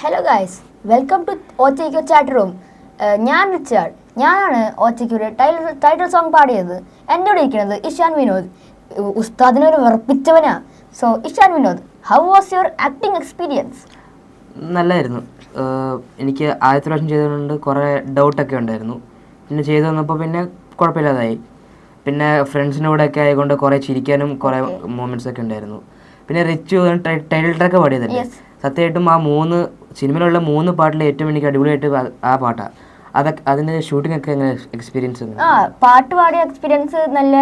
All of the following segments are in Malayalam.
ഹലോ ഗായ്സ്, വെൽക്കം ടു ഓച്ചയ്ക്ക് ചാറ്റ് റൂം. ഞാൻ റിച്ചാർഡ്. ഞാനാണ് ഓച്ചയ്ക്ക് ഒരു ടൈറ്റിൽ സോങ് പാടിയത്. എൻ്റെ കൂടെ ഇരിക്കുന്നത് ഇഷാൻ വിനോദ്. ഉസ്താദിനൊരു വിറപ്പിച്ചവനാ. So Ishaan Vinod, how was your acting experience? നല്ലായിരുന്നു. എനിക്ക് ആദ്യത്തെ പ്രാവശ്യം ചെയ്തുകൊണ്ട് കുറേ ഡൗട്ടൊക്കെ ഉണ്ടായിരുന്നു. പിന്നെ ചെയ്തു വന്നപ്പോൾ പിന്നെ കുഴപ്പമില്ലാതായി. പിന്നെ ഫ്രണ്ട്സിൻ്റെ കൂടെയൊക്കെ ആയതുകൊണ്ട് കുറേ ചിരിക്കാനും കുറേ മൊമെൻറ്റ്സ് ഒക്കെ ഉണ്ടായിരുന്നു. പിന്നെ റിച്ചു ടൈറ്റിൽ ട്രാക്ക് പാടിയതല്ലേ, സത്യമായിട്ടും ആ സിനിമയിലുള്ള 3 പാട്ടിൽ ഏറ്റവും എനിക്ക് അടിപൊളിയായിട്ട് ആ പാട്ടാണ്. അതിൻ്റെ ഷൂട്ടിംഗ് ഒക്കെ എങ്ങനെ എക്സ്പീരിയൻസ്? പാട്ട് പാടിയ എക്സ്പീരിയൻസ് നല്ല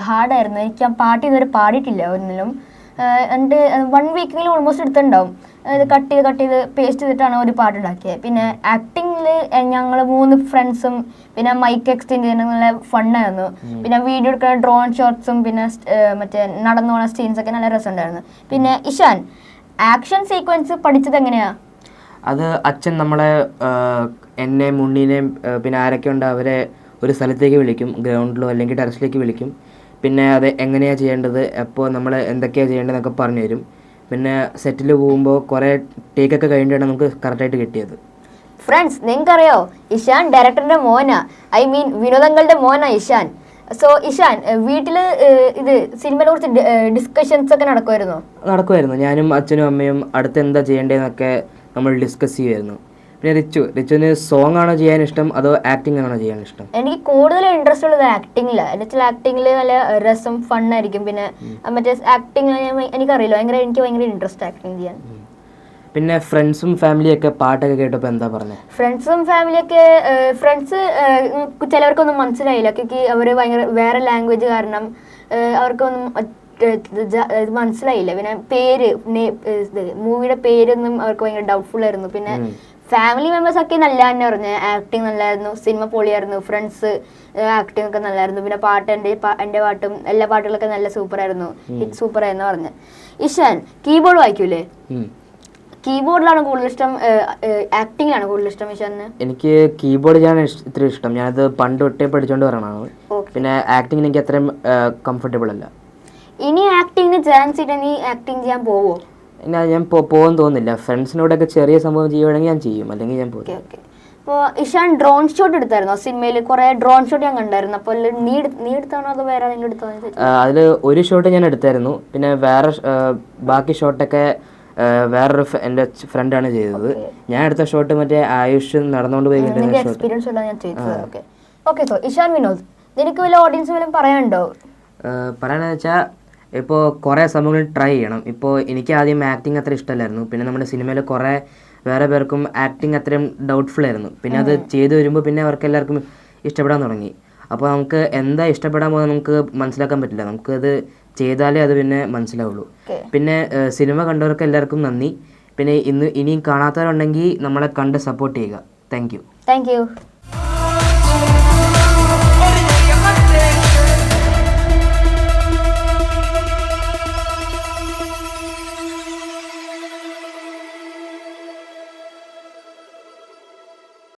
ഹാർഡായിരുന്നു. എനിക്ക് ആ പാട്ട് ഇതുവരെ പാടിയിട്ടില്ല ഒന്നിലും. എൻ്റെ 1 വീക്കെങ്കിലും ഓൾമോസ്റ്റ് എടുത്തിട്ടുണ്ടാവും. കട്ട് ചെയ്ത് പേസ്റ്റ് ചെയ്തിട്ടാണ് ഒരു പാട്ടുണ്ടാക്കിയത്. പിന്നെ ആക്ടിങ്ങിൽ ഞങ്ങൾ 3 ഫ്രണ്ട്സും പിന്നെ മൈക്ക് എക്സ്റ്റെൻഡ് ചെയ്യുന്നത് നല്ല ഫണ്ണായിരുന്നു. പിന്നെ വീഡിയോ എടുക്കുന്ന ഡ്രോൺ ഷോട്ട്സും പിന്നെ മറ്റേ നടന്നു പോണ സീൻസ് ഒക്കെ നല്ല രസമുണ്ടായിരുന്നു. പിന്നെ ഇഷാൻ, ആക്ഷൻ സീക്വൻസ് പഠിച്ചത് എങ്ങനെയാ? അത് അച്ഛൻ നമ്മളെ എന്നെയും മുണ്ണീനെയും പിന്നെ ആരൊക്കെ ഉണ്ട് അവരെ ഒരു സ്ഥലത്തേക്ക് വിളിക്കും, ഗ്രൗണ്ടിലോ അല്ലെങ്കിൽ ടെറസിലേക്ക് വിളിക്കും. പിന്നെ അത് എങ്ങനെയാണ് ചെയ്യേണ്ടത്, എപ്പോൾ നമ്മൾ എന്തൊക്കെയാണ് ചെയ്യേണ്ടതെന്നൊക്കെ പറഞ്ഞു തരും. പിന്നെ സെറ്റിൽ പോകുമ്പോൾ കുറേ ടേക്കൊക്കെ കഴിഞ്ഞിട്ടാണ് നമുക്ക് കറക്റ്റായിട്ട് കിട്ടിയത്. ഫ്രണ്ട്സ്, നിങ്ങൾക്കറിയോ ഇഷാൻ ഡയറക്ടറിന്റെ മോനാ, I mean വിനോദങ്ങളുടെ Mona Ishan. So Ishan, വീട്ടിൽ ഇത് സിനിമയെ കുറിച്ച് ഡിസ്കഷൻസ് ഒക്കെ നടക്കുമായിരുന്നു. ഞാനും അച്ഛനും അമ്മയും അടുത്ത് എന്താ ചെയ്യേണ്ടതെന്നൊക്കെ നമ്മൾ ഡിസ്കസ് ചെയ്യുമായിരുന്നു. പിന്നെ റിച്ചുവിന് സോങ് ആണോ ചെയ്യാൻ ഇഷ്ടം അതോ ആക്ടിങ് ആണോ ചെയ്യാൻ ഇഷ്ടം? എനിക്ക് കൂടുതൽ ഇൻട്രസ്റ്റ് ഉള്ളത് ആക്ടിങ്ങിലാണ്. എന്ന് വെച്ചാൽ ആക്ടിങ്ങിൽ നല്ല രസം ഫണ്ണായിരിക്കും. പിന്നെ മറ്റേ ആക്ടിങ് എനിക്കറിയില്ല, എനിക്ക് ഭയങ്കര ഇൻട്രസ്റ്റ് ആക്ടിങ് ചെയ്യാൻ. പിന്നെ ഫ്രണ്ട്സും ഫാമിലിയൊക്കെ പാട്ടൊക്കെ കേട്ടപ്പോൾ എന്താ പറഞ്ഞത്? ഫ്രണ്ട്സും ഫാമിലിയൊക്കെ ഫ്രണ്ട്സ് ചിലവർക്കൊന്നും മനസ്സിലായില്ല. അവർ ഭയങ്കര വേറെ ലാംഗ്വേജ് കാരണം അവർക്കൊന്നും മനസ്സിലായില്ല. പിന്നെ മൂവിയുടെ പേരൊന്നും അവർക്ക് ഭയങ്കര ഡൗട്ട്ഫുൾ ആയിരുന്നു. പിന്നെ ഫാമിലി മെമ്പേഴ്സ് ഒക്കെ നല്ല തന്നെ പറഞ്ഞു, ആക്ടിങ് നല്ലായിരുന്നു, സിനിമ പൊളിയായിരുന്നു, ഫ്രണ്ട്സ് ആക്ടിങ് ഒക്കെ നല്ലായിരുന്നു. പിന്നെ പാട്ട് എൻ്റെ പാട്ടും എല്ലാ പാട്ടുകളൊക്കെ നല്ല സൂപ്പറായിരുന്നു പറഞ്ഞു. ഇഷാൻ, കീബോർഡ് വായിക്കൂലേ? കീബോർഡിലാണ് കൂടുതൽ ഇഷ്ടം ആക്ടിങ്ങിലാണ് കൂടുതൽ ഇഷ്ടം ഇഷാന്? എനിക്ക് കീബോർഡ് ചെയ്യാൻ ഇത്ര ഇഷ്ടം. ഞാനത് പണ്ട് തൊട്ടേ പഠിച്ചുകൊണ്ട് പറയണതാണ്. പിന്നെ ആക്ടിങ്ങിന് എനിക്ക് അത്രയും കംഫർട്ടബിൾ അല്ല. ഇനി ആക്ടിങ്ങിന് ചാൻസ് ഇല്ല, നീ ആക്ടിങ് ചെയ്യാൻ പോവോ? ഞാൻ പോകുമെന്ന് തോന്നുന്നില്ല. ഫ്രണ്ട്സിനോടൊക്കെ ചെറിയ സംഭവം ചെയ്യുവാണെങ്കിൽ ഞാൻ ചെയ്യും, അല്ലെങ്കിൽ ഞാൻ പോകും. അപ്പോൾ ഇഷാൻ ഡ്രോൺ ഷോട്ട് എടുത്തായിരുന്നു സിനിമയിൽ? കുറെ ഡ്രോൺ ഷോട്ട് ഞാൻ കണ്ടായിരുന്നു. അപ്പോൾ നീ എടുത്താണോ അതോ വേറെ ആരെങ്കിലും എടുത്താണോ? അതിൽ ഒരു ഷോട്ട് ഞാൻ എടുത്തായിരുന്നു. പിന്നെ വേറെ ബാക്കി ഷോട്ടൊക്കെ വേറൊരു എൻ്റെ ഫ്രണ്ടാണ് ചെയ്തത്. ഞാൻ എടുത്ത ഷോട്ട് മറ്റേ ആയുഷ് നടന്നുകൊണ്ട് പോയി എക്സ്പീരിയൻസ് ഞാൻ ചെയ്തത്. ഓക്കെ, സോ ഇഷാൻ വിനോദ്, നിനക്ക് വല്ല ഓഡിയൻസ് വല്ലതും പറയാനുണ്ടോ? പറയാനെന്ന് വെച്ചാൽ ഇപ്പോൾ കുറേ സംഭവങ്ങൾ ട്രൈ ചെയ്യണം. ഇപ്പോൾ എനിക്ക് ആദ്യം ആക്ടിങ് അത്ര ഇഷ്ടമല്ലായിരുന്നു. പിന്നെ നമ്മുടെ സിനിമയിൽ കുറേ വേറെ പേർക്കും ആക്ടിങ് അത്രയും ഡൗട്ട്ഫുൾ ആയിരുന്നു. പിന്നെ അത് ചെയ്തു വരുമ്പോൾ പിന്നെ അവർക്ക് എല്ലാവർക്കും ഇഷ്ടപ്പെടാൻ തുടങ്ങി. അപ്പോൾ നമുക്ക് എന്താ ഇഷ്ടപ്പെടാൻ പോകുന്നത് നമുക്ക് മനസ്സിലാക്കാൻ പറ്റില്ല. നമുക്കത് ചെയ്താലേ അത് പിന്നെ മനസ്സിലാവുള്ളൂ. പിന്നെ സിനിമ കണ്ടവർക്ക് എല്ലാവർക്കും നന്ദി. പിന്നെ ഇനിയും കാണാത്തവരുണ്ടെങ്കിൽ നമ്മളെ കണ്ട് സപ്പോർട്ട് ചെയ്യുക. Thank you.